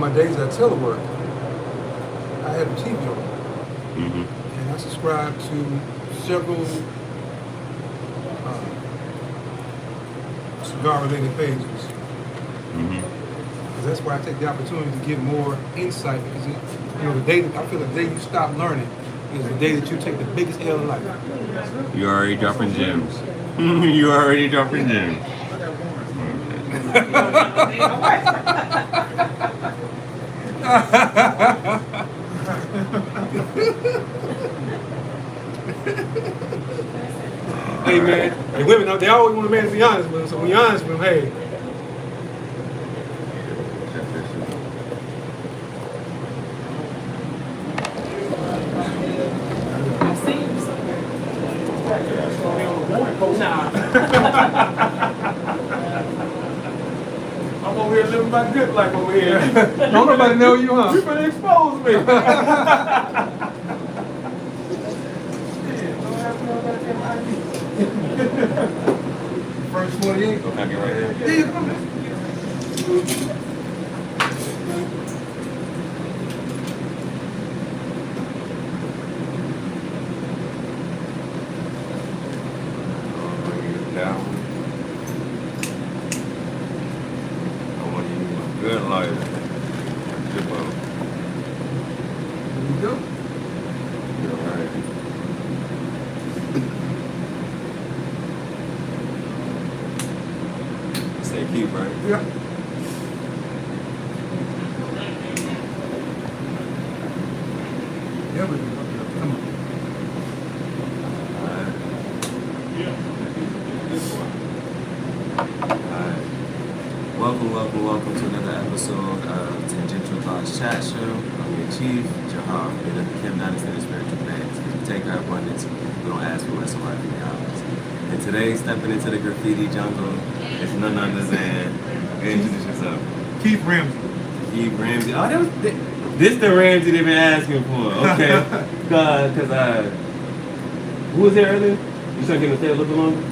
my days at telework, I had a TV on, Mm-hmm. and I subscribed to several cigar-related pages. Mm-hmm. 'Cause that's where I take the opportunity to get more insight. Because the day that I feel the day you stop learning is the day that you take the biggest L in life. You already dropping gems. You already dropping gems. Hey man, and women, they always want a man to be honest with them. So when you're honest with them, hey. I'm over here living my good life over here. Don't nobody know you, huh? You better expose me. First 48. Go back in right here. Yeah, come on. Down. I want to use my good lighter. Good one. There you go. You're right. Stay cute, right? Yeah. Yeah, we can. Come on. Alright. Welcome to another episode of Tangential Thoughts Chat Show. I'm your chief, Jahar. We live in Kim Dynasty of Spiritual Banks. We take our abundance, we don't ask for less of our $3. And today, stepping into the graffiti jungle, it's none other than, introduce yourself. Keith Ramsey. Keith Ramsey. Oh, that was, this the Ramsey they've been asking for. Okay. Because, who was here earlier? You trying to get him to stay a little bit longer?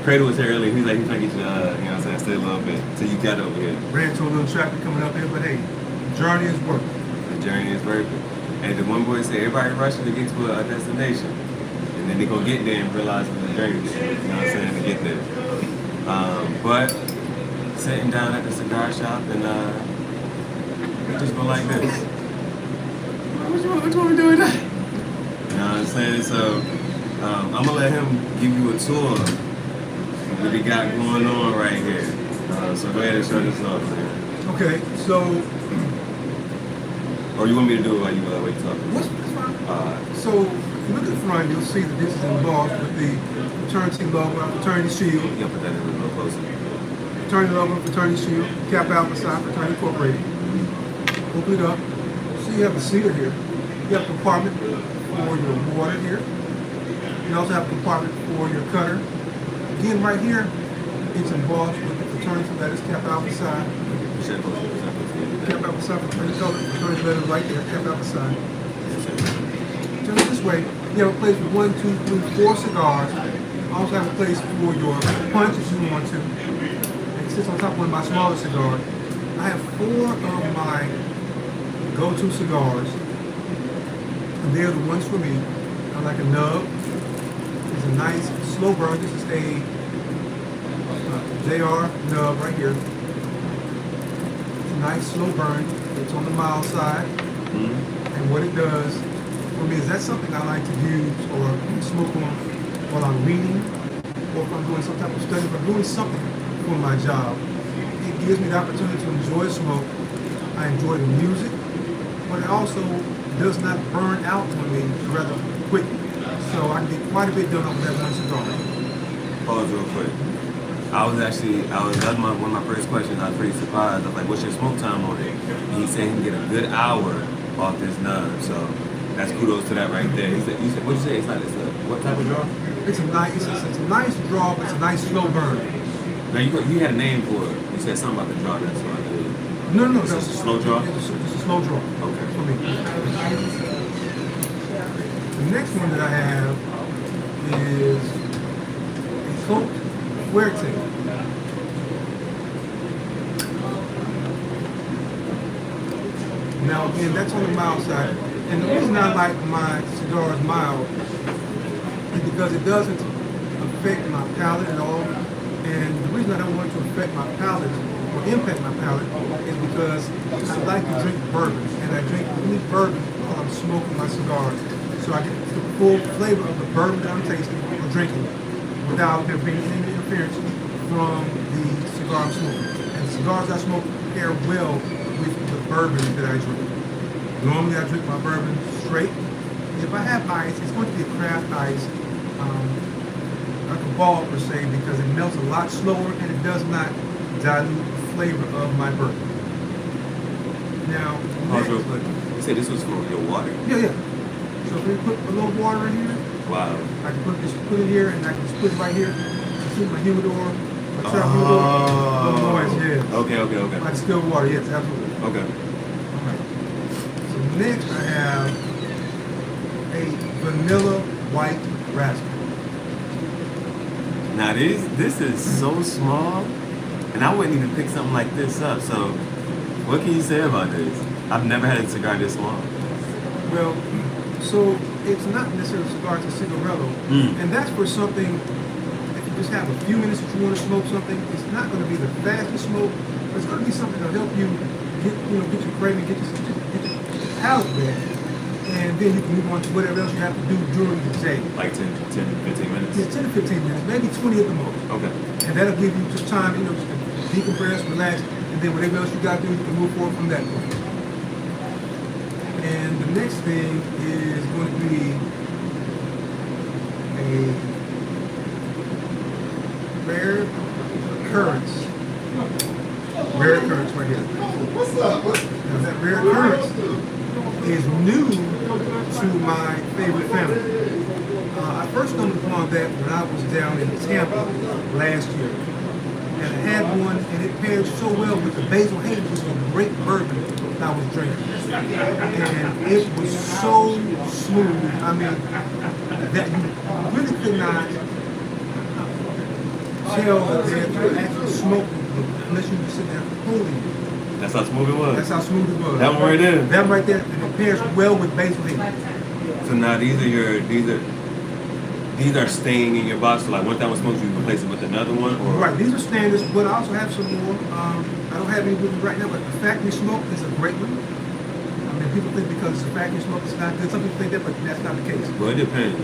Cradle was here earlier. He's trying to get you, you know what I'm saying, stay a little bit till you got over here. Ran into a little traffic coming up here, but hey, the journey is worth it. The journey is worth it. And the one boy said everybody rushing to get to a destination. And then they gonna get there and realize it's a journey, you know what I'm saying, to get there. But sitting down at the cigar shop and we just go like this. What you want to do with that? You know what I'm saying? So I'm gonna let him give you a tour of what he got going on right here. So go ahead and show this off, man. Okay, so Or you want me to do it while you wait talking? what's fine? So if you look at the front, you'll see that this is embossed with the fraternity logo, fraternity shield, You can put that in a little closer. fraternity logo, fraternity shield, Cap Alpha Psi, fraternity incorporated. Open it up. So you have the sealer here. You have a compartment for your water here. You also have a compartment for your cutter. Again, right here, it's embossed with the fraternity letters, Cap Alpha Psi. Cap Alpha Psi, fraternity color, fraternity letters right there, Cap Alpha Psi. Turn it this way, you have a place with 1, 2, 3, 4 cigars. I also have a place for your punch if you want to. And it sits on top of one of my smaller cigars. I have 4 of my go-to cigars. And they're the ones for me. I like a nub. It's a nice slow burn. This is a JR nub right here. It's a nice slow burn. It's on the mild side. And what it does for me is that's something I like to use or smoke on while I'm reading or if I'm doing some type of study, if I'm doing something for my job. It gives me the opportunity to enjoy smoke. I enjoy the music, but it also does not burn out on me rather quick. So I can get quite a bit done off of that one cigar. Pause real quick. That's one of my first questions. I was pretty surprised. I was like, what's your smoke time on it? And he said he can get a good hour off this nub. So that's kudos to that right there. You said what'd you say? It's what type of draw? It's a nice draw, but it's a nice slow burn. Now you had a name for it. You said something about the draw. That's what I did. No, It's just a slow draw? It's a slow draw. Okay. For me. The next one that I have is a Coke Fuerte. Now again, that's on the mild side. And the reason I like my cigars mild is because it doesn't affect my palate at all. And the reason I don't want it to affect my palate or impact my palate is because I like to drink bourbon. And I drink only bourbon while I'm smoking my cigars. So I get the full flavor of the bourbon that I'm tasting or drinking without there being any interference from the cigar I'm smoking. And the cigars I smoke pair well with the bourbon that I drink. Normally I drink my bourbon straight. If I have ice, it's going to be a craft ice, like a ball per se, because it melts a lot slower and it does not dilute the flavor of my bourbon. Now, Pause real quick. You said this was for your water? yeah. So if we put a little water in here, Wow. I can put it here and I can just put it right here. See my humidor, my trap humidor, little noise, yeah. Okay. Like still water, yes, absolutely. Okay. Alright. So next I have a vanilla white raspberry. Now this is so small, and I wouldn't even pick something like this up. So, what can you say about this? I've never had a cigar this small. Well, so it's not necessarily a cigar, it's a cigarello. And that's for something, if you just have a few minutes that you want to smoke something, it's not going to be the fastest smoke, but it's going to be something that'll help you get your craving, get your palate back. And then you can move on to whatever else you have to do during the day. Like 10, 15 minutes? Yeah, 10 to 15 minutes, maybe 20 at the most. Okay. And that'll give you just time, just to decompress, relax, and then whatever else you got to do, you can move forward from that point. And the next thing is going to be a rare occurrence. Rare occurrence right here. Now that rare occurrence is new to my favorite family. I first stumbled upon that when I was down in Tampa last year. And I had one, and it paired so well with the Basil Hayden, which was a great bourbon that I was drinking. And it was so smooth, I mean, that you really could not tell that they were actually smoking unless you were sitting there holding it. That's how smooth it was? That's how smooth it was. That one right there? That one right there, and it pairs well with Basil Hayden. So now these are staying in your box. So like once that one smokes, you replace it with another one, or Right, these are standards, but I also have some more. I don't have any with me right now, but the factory smoke is a great one. I mean, people think because it's a factory smoke, it's not good. Some people think that, but that's not the case. well, it depends.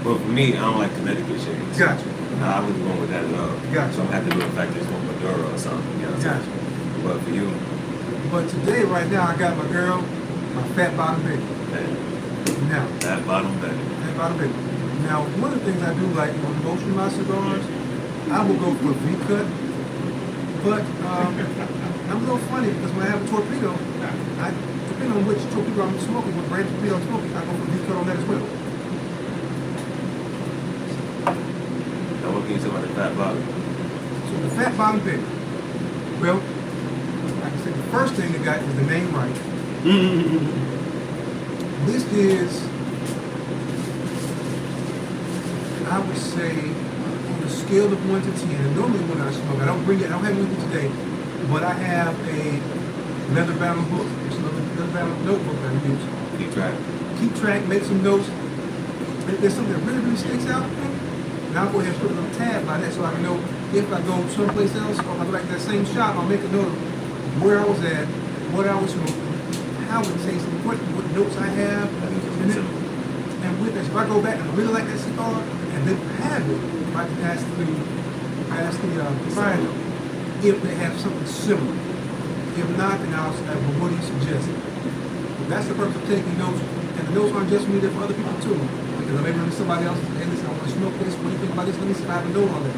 But for me, I don't like Connecticut shakers. Gotcha. I wasn't going with that at all. Gotcha. So I have to do a factory smoke Maduro or something. You know what I'm Gotcha. saying? But for you, But today, right now, I got my girl, my fat bottom baby. man, Now, that bottom back. fat bottom baby. Now, one of the things I do like on most of my cigars, I will go for a V-cut. But I'm a little funny because when I have a torpedo, depending on which torpedo I'm smoking, what brand of torpedo I'm smoking, I go for V-cut on that as well. Now what can you say about the fat bottom? So the fat bottom baby. Well, like I said, the first thing they got is the name right. This is, I would say, on a scale of 1 to 10, and normally when I smoke, I don't have one today, but I have a leather-bound book. It's a leather-bound notebook that I use. Keep track. Keep track, make some notes. If there's something that really sticks out, then I'll go ahead and put a little tab by that so I can know if I go someplace else or if I go back to that same shop, I'll make a note of where I was at, what I was smoking, how it tasted, what notes I have, and with that, if I go back and I really like that cigar, and then have it, if I can ask the proprietor if they have something similar. If not, then I'll say, well, what do you suggest? That's the purpose of taking notes, and the notes aren't just me, they're for other people too. Because maybe when somebody else, hey, listen, I want to smoke this, what do you think about this? Let me see if I have a note on that.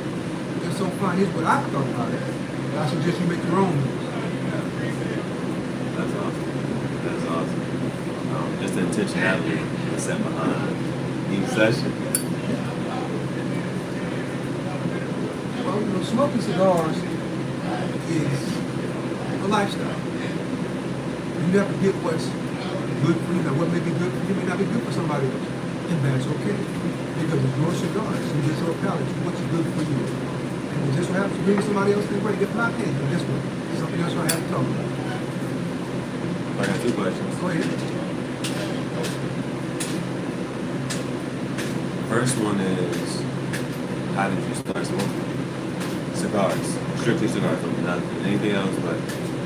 If so, fine, here's what I thought about it. I suggest you make your own notes. That's awesome. That's awesome. Just the intentionality that's set behind each session. Well, smoking cigars is a lifestyle. You never get what's good for you. Now, what may be good for you may not be good for somebody else. And that's okay. Because it's your cigar. So it's your palate. It's what's good for you. And it just happens to bring somebody else to the break. If not, hey, this one. Something else I have to talk about. Like I 2 questions. Go ahead. First one is, how did you start smoking? Cigars. Strictly cigars. Not anything else, but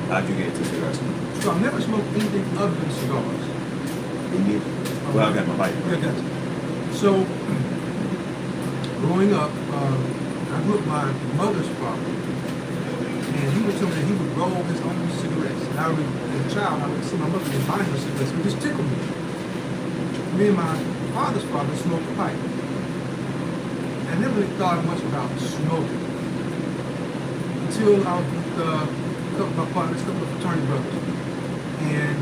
how did you get into cigars? So I've never smoked anything other than cigars. Me neither. Well, I got my bike. Yeah, gotcha. So, growing up, I grew up with my mother's father, and he would tell me that he would roll his own cigarettes. And I would, as a child, I would see my mother buying her cigarettes. It would just tickle me. Me and my father's father smoked a pipe. I never really thought much about smoking until I was with a couple of my partners, a couple of fraternity brothers, and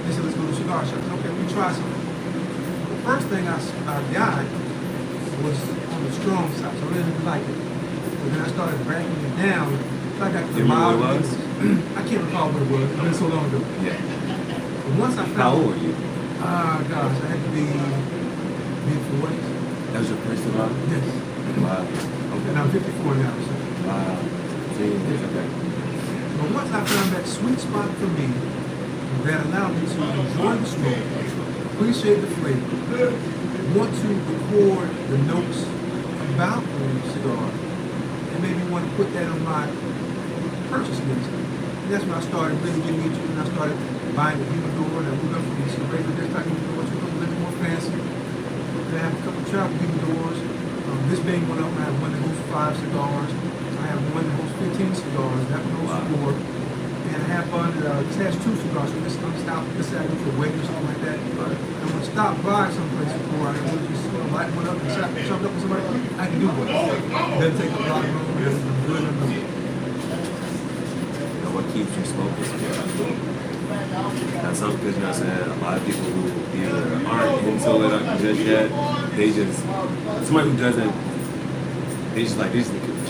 they said, let's go to a cigar shop. I said, okay, let me try something. The first thing I got was on the strong side, so I really didn't like it. But then I started breaking it down. So I got to the You remember mild. what it was? I can't recall what it was. It's been so long ago. Yeah. But once I found, How old were you? Gosh, I had to be mid-40s. That was your first cigar? Yes. Wow. And Okay. I'm 54 now, so. Wow. See, okay. But once I found that sweet spot for me that allowed me to enjoy the smoke, appreciate the flavor, want to record the notes about the cigar, and maybe want to put that on my purchase list. And that's when I started really getting into it, and I started buying the humidor, and I moved up from some regular desktop humidors to a little bit more fancy. I have a couple of travel humidors. This being one of them, I have one that holds 5 cigars. I have one that holds 15 cigars. That one holds 4. And I have one that has 2 cigars. So this I'm stop. This I go for a wedding or something like that. I'm gonna stop by someplace before I want to just light one up and chop it up with somebody. I can do it. It doesn't take a lot of room. It doesn't do it enough. You know, what keeps you smoking cigars? That's something, because you know what I'm saying, a lot of people who either aren't into it just yet, they just, somebody who doesn't, they just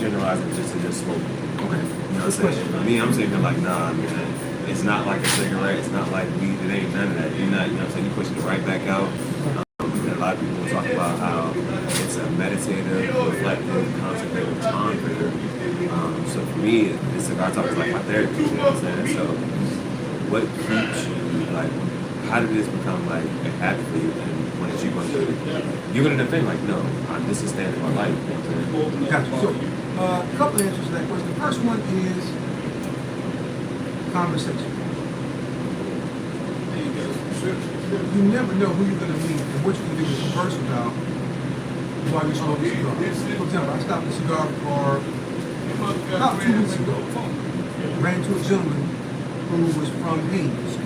generalize it just to just smoke. Okay. You know what I'm saying? For me, I'm thinking like, nah, man, it's not like a cigarette, it's not like weed, it ain't none of that. You're not, you know what I'm saying, you're pushing it right back out. A lot of people talk about how it's a meditative, reflective, contemplative time for you. So for me, this cigar talk is like my therapy, you know what I'm saying? So what keeps you, like, how did this become like a habit for you? And when is you going to, you're going to defend, like, no, this is standing my life. You know what I'm saying? Gotcha. So, a couple of answers to that question. The first one is conversation. You never know who you're going to meet and what you're going to do is converse about while you're smoking a cigar. For example, I stopped a cigar bar about 2 weeks ago. Ran into a gentleman who was from Haynes.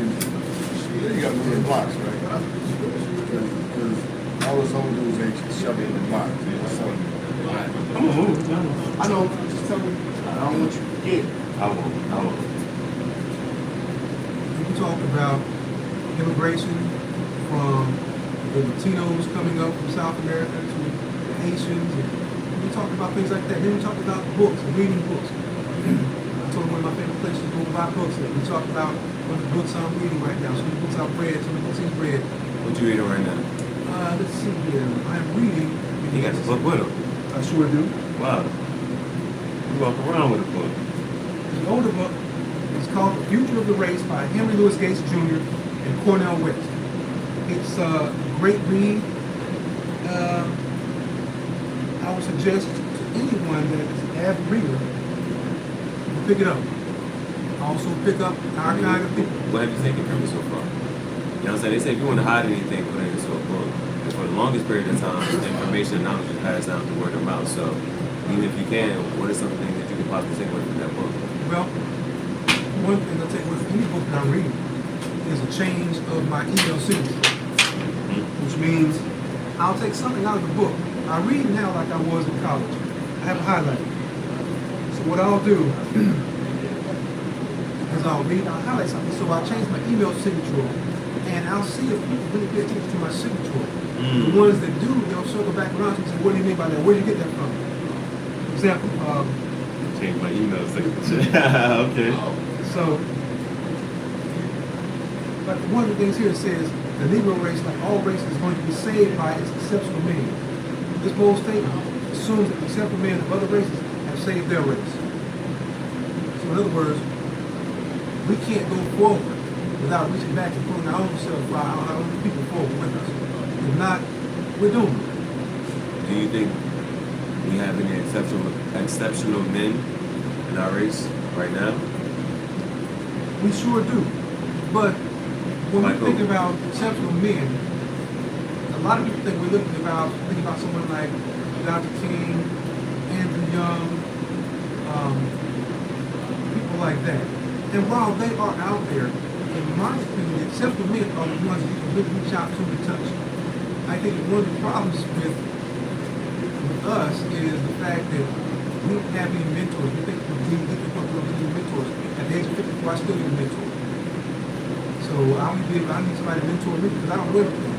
You got to move the blocks, right? Because all those old dudes ain't shove it in the box. So, I'm gonna move. I know, just tell me, I don't want you to forget. I won't. We talked about immigration from the Latinos coming up from South America to the Haitians. And we talked about things like that. Then we talked about books and reading books. I told him one of my favorite places to go buy books. And we talked about one of the books I'm reading right now. Some of the books I've read, some of the books he's read. What you reading right now? Let's see here. I'm reading. You got the book with him? I sure do. Wow. You walk around with a book. The older book is called The Future of the Race by Henry Louis Gates Jr. and Cornell West. It's a great read. I would suggest to anyone that is an avid reader to pick it up. Also pick up Our Kind of People. What have you taken from it so far? You know what I'm saying? They say if you want to hide anything, put it into a book. And for the longest period of time, information and knowledge is passed down through word of mouth. So even if you can, what are some things that you could possibly take away from that book? Well, one thing I take away from any book that I'm reading is a change of my email signature, which means I'll take something out of the book. I read now like I was in college. I have a highlighter. So what I'll do is I'll read, I'll highlight something, so I'll change my email signature, and I'll see if people really pay attention to my signature. The ones that do, they'll circle back around and say, what do you mean by that? Where did you get that from? For example, Change my email signature. Okay. so, but one of the things here it says, the Negro race, like all races, is going to be saved by its exceptional men. This bold statement assumes that the exceptional men of other races have saved their race. So in other words, we can't go forward without reaching back and pulling our own self, our own people forward with us. If not, we're doomed. Do you think we have any exceptional men in our race right now? We sure do. But when Like we think who? about exceptional men, a lot of people think we're thinking about someone like Dr. King, Andrew Young, people like that. And while they are out there, in my opinion, the exceptional men are the ones you can really reach out to and touch. I think one of the problems with us is the fact that we don't have any mentors. We think we need mentors. At the age of 54, I still need a mentor. So I need somebody to mentor me because I don't know everything.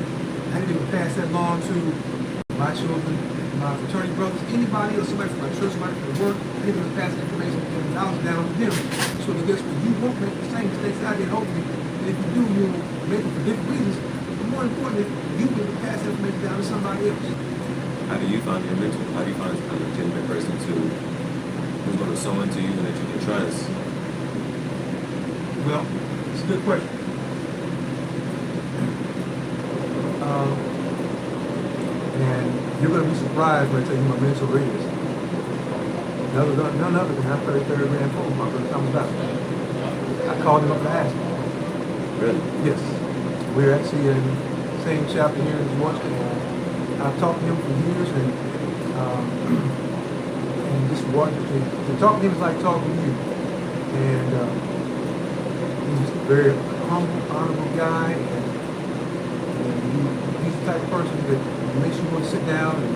I need to pass that along to my children, my fraternity brothers, anybody else, somebody from my church, somebody from work. I need to pass that information and knowledge down to them. So that guess what? You won't make the same mistakes I did, hopefully. And if you do, you'll make them for different reasons. But more importantly, you will pass that information down to somebody else. How do you find your mentor? How do you find a legitimate person who's going to sow into you and that you can trust? Well, it's a good question. And you're going to be surprised when I tell you who my mentor is. None other than our 33rd Grand Forum, my brother Thomas Baptist. I called him up and asked him. Really? Yes. We're actually in the same chapter here in Georgia. I've talked to him for years, and just watching to talk to him is like talking to you. And he's just a very humble, honorable guy, and he's the type of person that makes you want to sit down and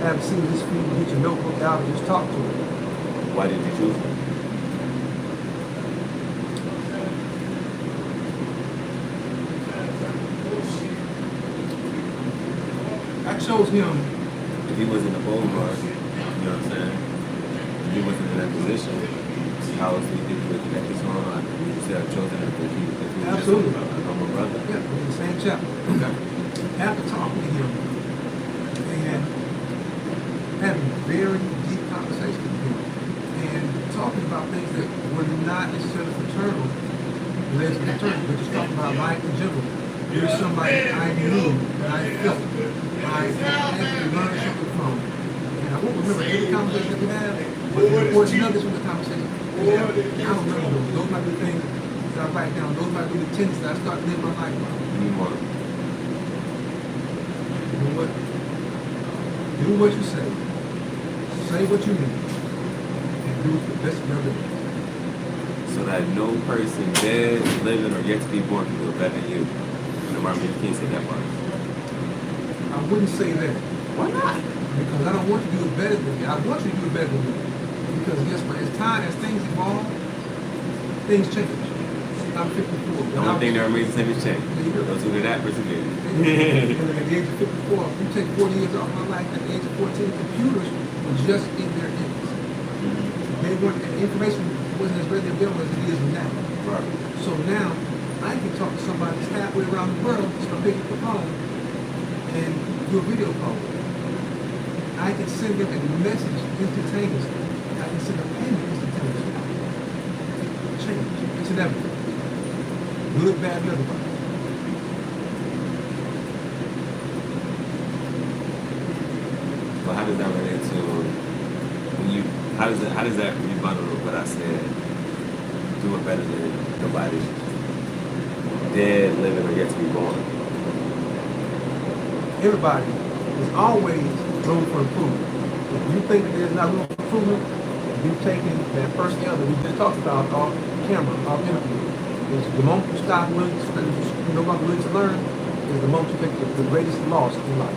have a seat at his feet and get your notebook out and just talk to him. Why did you choose him? I chose him. If he wasn't a Beauregard, you know what I'm saying? If he wasn't in that position, how else do you think he would connect his own life? You said I chose him if he was Absolutely. just a humble brother. Yeah, we're in the same chapter. Okay. After talking to him and having very deep conversations with him and talking about things that were not necessarily fraternal, related to fraternity, but just talking about life in general. There's somebody I knew, that I felt, I actually learned something from. And I won't remember every conversation that we had, but the important nuggets from the conversation we had, I don't remember those. Those might be things that I write down. Those might be the tenets that I start living my life by. Give me one. You know what? Do what you say what you mean, and do it the best of your ability. So that no person dead, living, or yet to be born can do it better than you. No, Martin Luther King said that part. I wouldn't say that. Why not? Because I don't want you to do it better than me. I want you to do it better than me. Because guess what? As things evolve, things change. I'm 54. The only thing that remains the same is change. There you go. Those who did that persevere. And at the age of 54, if you take 40 years off my life, at the age of 14, computers were just in their infancy. They weren't, the information wasn't as readily available as it is now. Right. So now, I can talk to somebody that's halfway around the world, just from picking up the phone, and do a video call. I can send them a message instantaneously. I can send a payment instantaneously. Change. It's inevitable. Good, bad, and otherwise. But how does that relate to when you? How does that rebuttal what I said? Do it better than nobody dead, living, or yet to be born. Everybody, there's always room for improvement. If you think that there's not room for improvement, you've taken that first L that we just talked about off camera, off interview. Is the moment you stop willing to, no longer willing to learn, is the moment you take the greatest loss in life.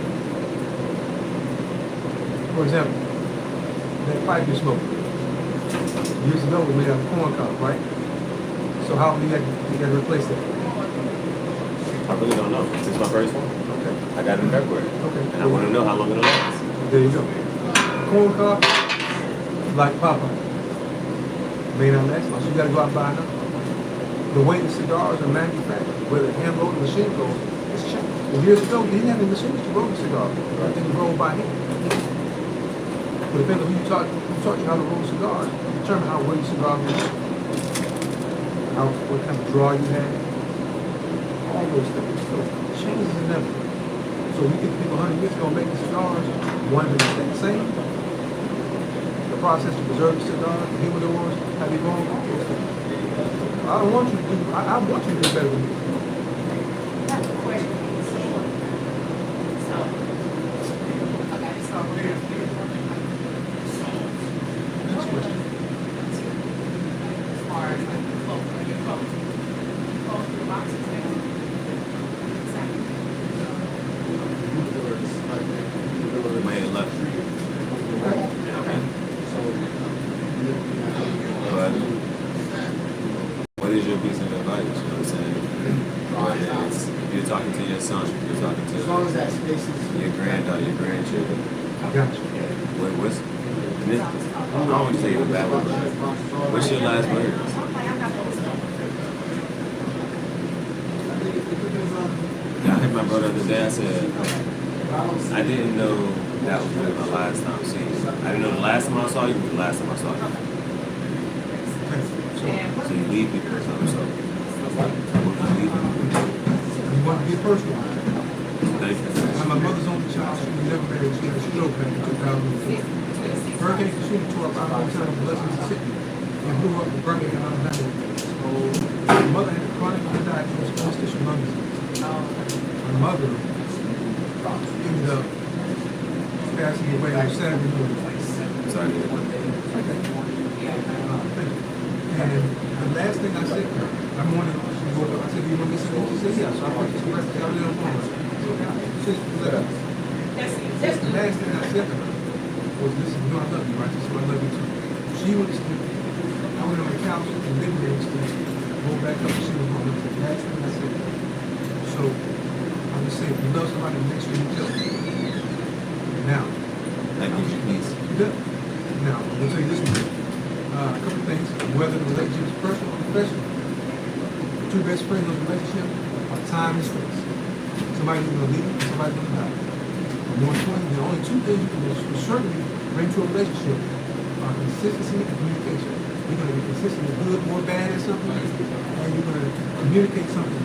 For example, that pipe you smoke. Years ago, we made out of corn cob, right? So how do you got to replace that? I really don't know. This is my first one. Okay. I got it in February. Okay. And I want to know how long it'll last. There you go. Corn cob, like Popeye. May not last long, so you got to go out and buy another. The way the cigars are manufactured, whether hand rolled or machine rolled, it's changed. Years ago, they didn't have any machines to roll the cigar. They were rolled by hand. But depending on who taught you how to roll cigars, determine how well your cigar was, what kind of draw you had. all those things. So change is inevitable. So we think people 100 years ago making cigars, wanted to stay the same. The process to preserve the cigar, the humidors, have you gone all those things. I don't want you to do, I want you to do better than me. That's a question. So, okay, so Next question. as far as like the close, when you're close to the boxes now. Exactly. You may have left. But what is your piece of advice? You know what I'm saying? Whether it's you're talking to your son, you're talking As long as to that space is. your granddaughter, your grandchildren. I got you. What's I don't want to say the bad word, but what's your last words? Yeah, I heard my brother the other day. I said I didn't know that was really my last time seeing you. I didn't know the last time I saw you was the last time I saw you. So you leave people or something. So what you leave people? You want to be personal. Thank you. My mother's only child, she was never married. She had a stroke back in 2004. Hurricane Katrina tore up our hometown of Biloxi, Mississippi, and blew up the Birmingham, Alabama. My mother had a chronic undiagnosed interstitial lung disease. My mother ended up passing away on Saturday morning. Sorry. Thank you. And the last thing I said to her, that morning, she woke up, I said, "You want me to sit?" She said, "Yeah." So I put some rest down there on the phone. That's the last thing I said to her was, "Listen, you know I love you, right? So I love you too." She went to sleep. I went on the couch in the living room, rolled back up, and she was home. That's the last thing I said to her. So I'm just saying, if you love somebody, make sure you tell them. Now, That gives you peace. you do. Now, I'm gonna tell you this one. A couple things, whether the relationship is personal or professional. The two best friends in a relationship are time and space. Somebody's gonna leave, and somebody's gonna die. But more importantly, the only two things you can certainly bring to a relationship are consistency and communication. You're gonna be consistently good or bad at something, and you're gonna communicate something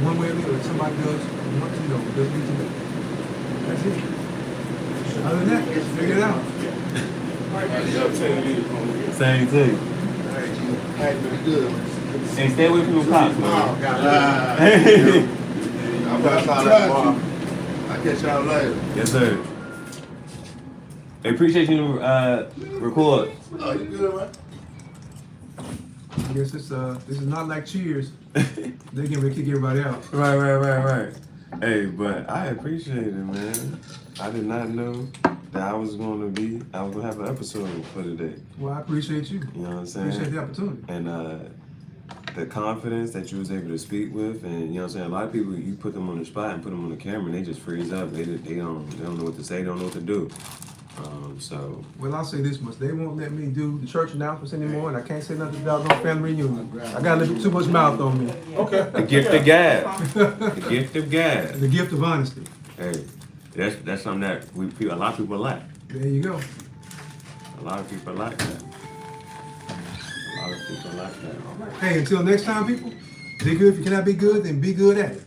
one way or the other. If somebody does want to know, doesn't need to know. That's it. Other than that, figure it out. Same thing. Hey, pretty good. And stay away from the cops, Oh, man. God. I'm gonna call that tomorrow. I'll catch y'all later. Yes, sir. I appreciate you record. Oh, you good, man? I guess this is not like Cheers. They can kick everybody out. Right. Hey, but I appreciate it, man. I did not know that I was gonna have an episode for today. Well, I appreciate you. You know what I'm saying? Appreciate the opportunity. And the confidence that you was able to speak with, and you know what I'm saying. A lot of people, you put them on the spot and put them on the camera, and they just freeze up. They don't know what to say. They don't know what to do. So. Well, I'll say this much: they won't let me do the church announcements anymore, and I can't say nothing about no family reunion. I got a little too much mouth on me. Okay. The gift of gab. The gift of gab. The gift of honesty. Hey, that's something that a lot of people lack. There you go. A lot of people lack that. A lot of people lack that. Hey, until next time, people. Be good. If you cannot be good, then be good at it.